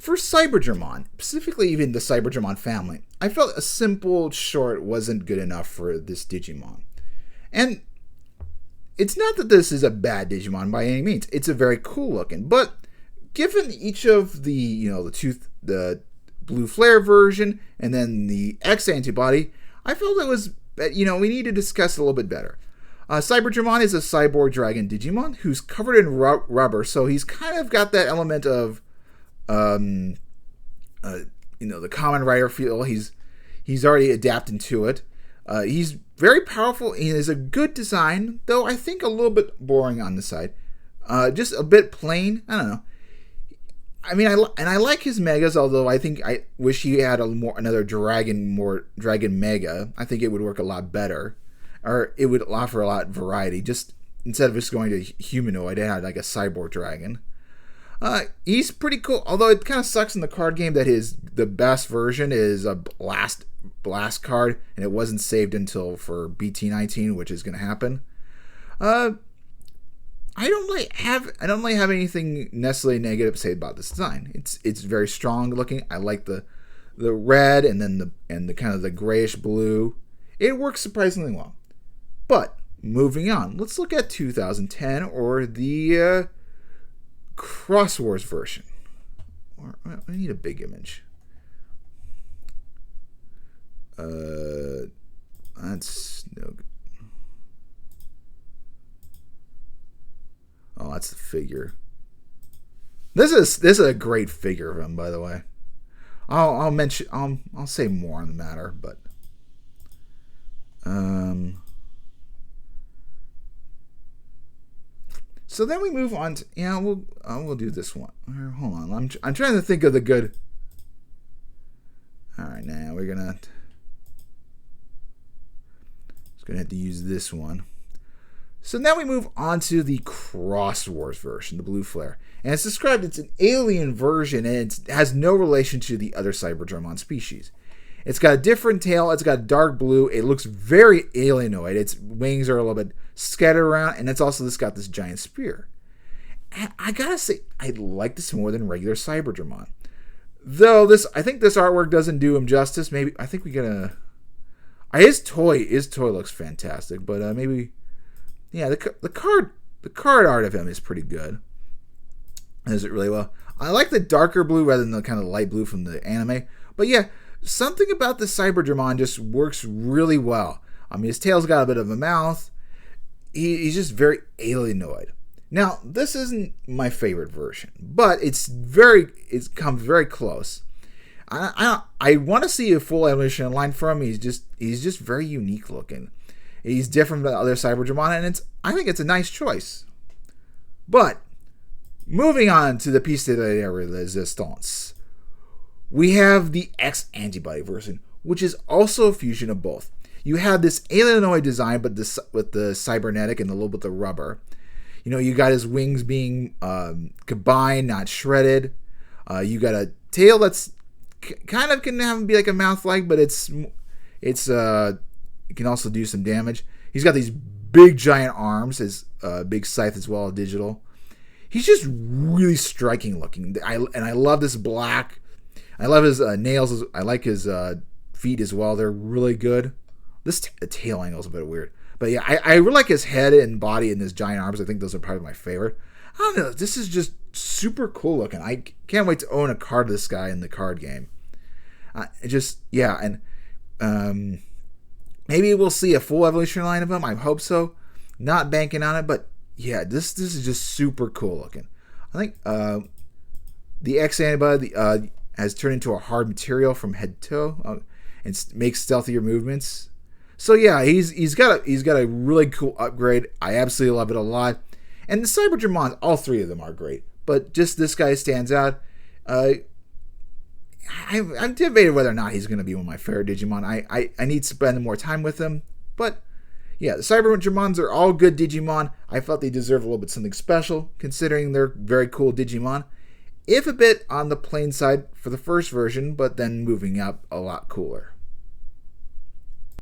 For Cyberdramon, specifically even the Cyberdramon family, I felt a simple short wasn't good enough for this Digimon. And it's not that this is a bad Digimon by any means. It's a very cool looking, but given each of the, the blue flare version and then the X-antibody, I felt it was, we need to discuss it a little bit better. Cyberdramon is a cyborg dragon Digimon who's covered in rubber, so he's kind of got that element of, the Kamen Rider feel. He's already adapting to it. He's very powerful. He has a good design, though I think a little bit boring on the side. Just a bit plain. I don't know. I mean, I like his megas, although I wish he had another dragon mega. I think it would work a lot better, or it would offer a lot of variety. Just instead of just going to humanoid, it had like a cyborg dragon. He's pretty cool, although it kind of sucks in the card game that the best version is a blast card, and it wasn't saved until for BT19, which is going to happen. I don't really have anything necessarily negative to say about this design. It's very strong looking. I like the red and then the kind of the grayish blue. It works surprisingly well. But moving on, let's look at 2010 or the Cross Wars version. I need a big image. That's no good. Oh, that's the figure. This is a great figure of him, by the way. I'll say more on the matter, but so then we move on to we'll do this one. Hold on, I'm trying to think of the good. All right, now we're gonna have to use this one. So now we move on to the Cross Wars version, the blue flare. And it's described it's an alien version, and it has no relation to the other Cyberdramon species. It's got a different tail, it's got dark blue, it looks very alienoid, its wings are a little bit scattered around, and it's got this giant spear. And I gotta say, I like this more than regular Cyberdramon. Though I think this artwork doesn't do him justice. Maybe, I think we gotta... His toy looks fantastic, but maybe... Yeah, the card art of him is pretty good. Does it really well. I like the darker blue rather than the kind of light blue from the anime. But yeah, something about the Cyberdramon just works really well. I mean, his tail's got a bit of a mouth. He's just very alienoid. Now, this isn't my favorite version, but it comes very close. I want to see a full evolution line from him. He's just very unique looking. He's different from the other Cyberdramon, and I think it's a nice choice. But moving on to the piece de la resistance, we have the X-antibody version, which is also a fusion of both. You have this alienoid design, but with the cybernetic and a little bit of the rubber. You got his wings being combined, not shredded. You got a tail that's kind of can have be like a mouth-like, but it can also do some damage. He's got these big giant arms, his big scythe as well, digital. He's just really striking looking. I love this black. I love his nails. I like his feet as well. They're really good. This tail angle is a bit weird. But yeah, I really like his head and body and his giant arms. I think those are probably my favorite. I don't know. This is just super cool looking. I can't wait to own a card of this guy in the card game. Maybe we'll see a full evolution line of him. I hope so. Not banking on it, but yeah, this is just super cool looking. I think the X-antibody has turned into a hard material from head to toe and makes stealthier movements. So yeah, he's got a really cool upgrade. I absolutely love it a lot. And the Cyberdramon, all three of them are great, but just this guy stands out. I'm debated whether or not he's going to be one of my favorite Digimon. I need to spend more time with him. But yeah, the Cyberdramons are all good Digimon. I felt they deserve a little bit something special, considering they're very cool Digimon. If a bit on the plain side for the first version, but then moving up a lot cooler.